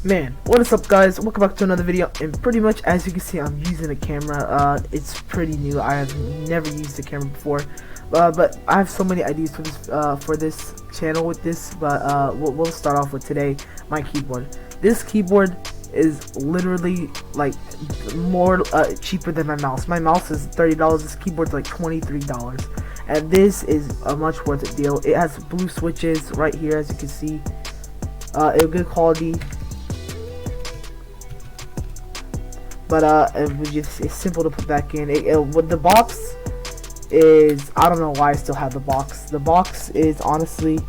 Man, what is up guys, welcome back to another video. And pretty much as you can see, I'm using a camera. It's pretty new. I have never used a camera before, but I have so many ideas for this channel with this. But we'll start off with today, my keyboard. This keyboard is literally like more cheaper than my mouse. My mouse is $30, this keyboard's like $23, and this is a much worth it deal. It has blue switches right here, as you can see. A good quality. But it's simple to put back in. With the box is, I don't know why I still have the box. The box is honestly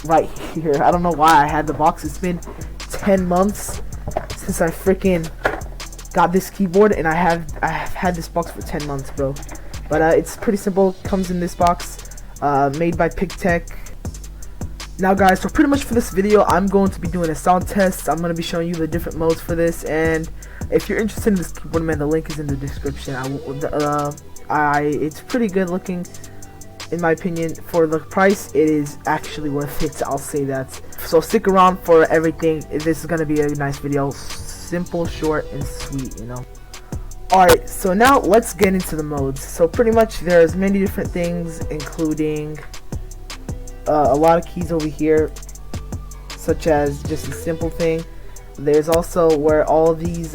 right here. I don't know why I had the box. It's been 10 months since I freaking got this keyboard, and I have had this box for 10 months, bro. But it's pretty simple. Comes in this box, made by PicTech. Now guys, so pretty much for this video, I'm going to be doing a sound test. I'm going to be showing you the different modes for this, and if you're interested in this keyboard, man, the link is in the description. It's pretty good looking, in my opinion. For the price, it is actually worth it, I'll say that. So stick around for everything. This is going to be a nice video. Simple, short, and sweet, you know. Alright, so now let's get into the modes. So pretty much there's many different things, including a lot of keys over here, such as just a simple thing. There's also where all these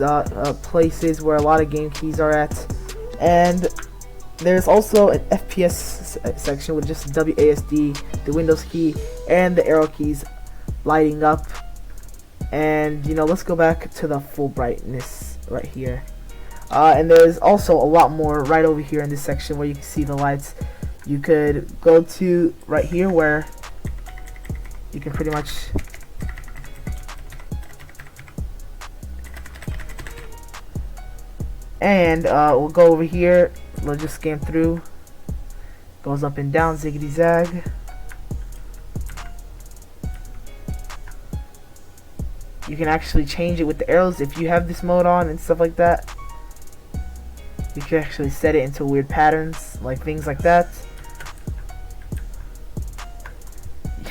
places where a lot of game keys are at, and there's also an FPS section with just WASD, the Windows key, and the arrow keys lighting up. And you know, let's go back to the full brightness right here. And there's also a lot more right over here in this section where you can see the lights. You could go to right here where you can pretty much we'll go over here. We'll just scan through. Goes up and down, ziggity zag. You can actually change it with the arrows if you have this mode on and stuff like that. You can actually set it into weird patterns, like things like that.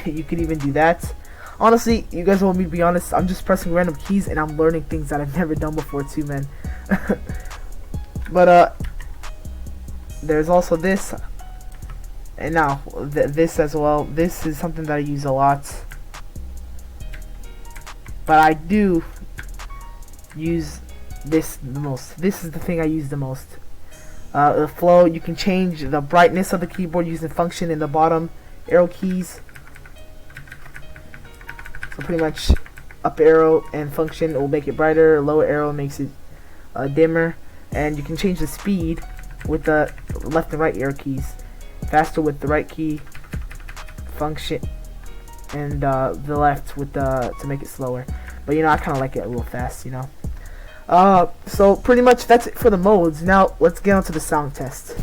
You could even do that. Honestly, you guys want me to be honest, I'm just pressing random keys and I'm learning things that I've never done before too, man. But there's also this, and now this as well. This is something that I use a lot, but I do use this the most. This is the thing I use the most. The flow, you can change the brightness of the keyboard using function in the bottom arrow keys. So pretty much up arrow and function will make it brighter, lower arrow makes it dimmer, and you can change the speed with the left and right arrow keys. Faster with the right key, function, and the left with the to make it slower. But you know, I kind of like it a little fast, you know. So pretty much that's it for the modes. Now let's get on to the sound test.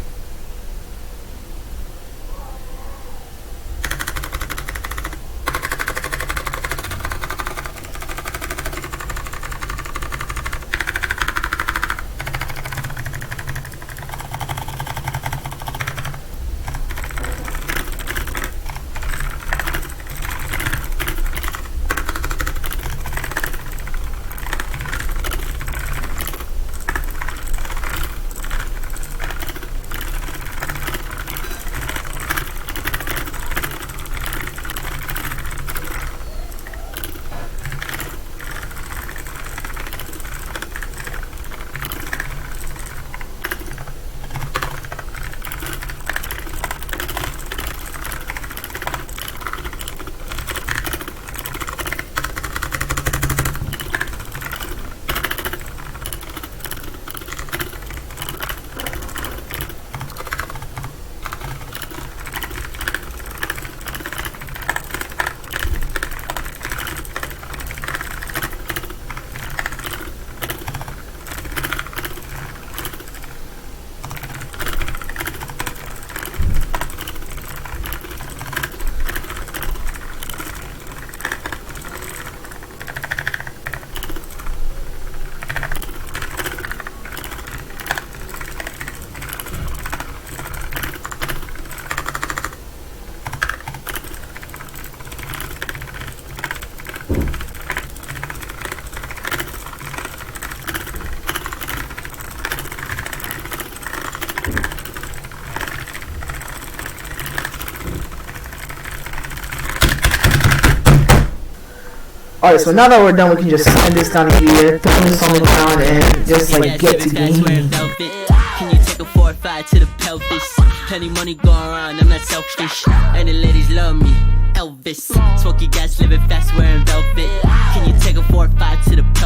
Alright, so now that we're done, we can just send this down here, throw this on the ground, and just like get to gaming. Can you take a 4 or 5 to the pelvis? Plenty money going around, I'm not selfish. And the ladies love me, Elvis. Smoky gas, living fast, wearing velvet. Can you take a 4 or 5 to the pelvis?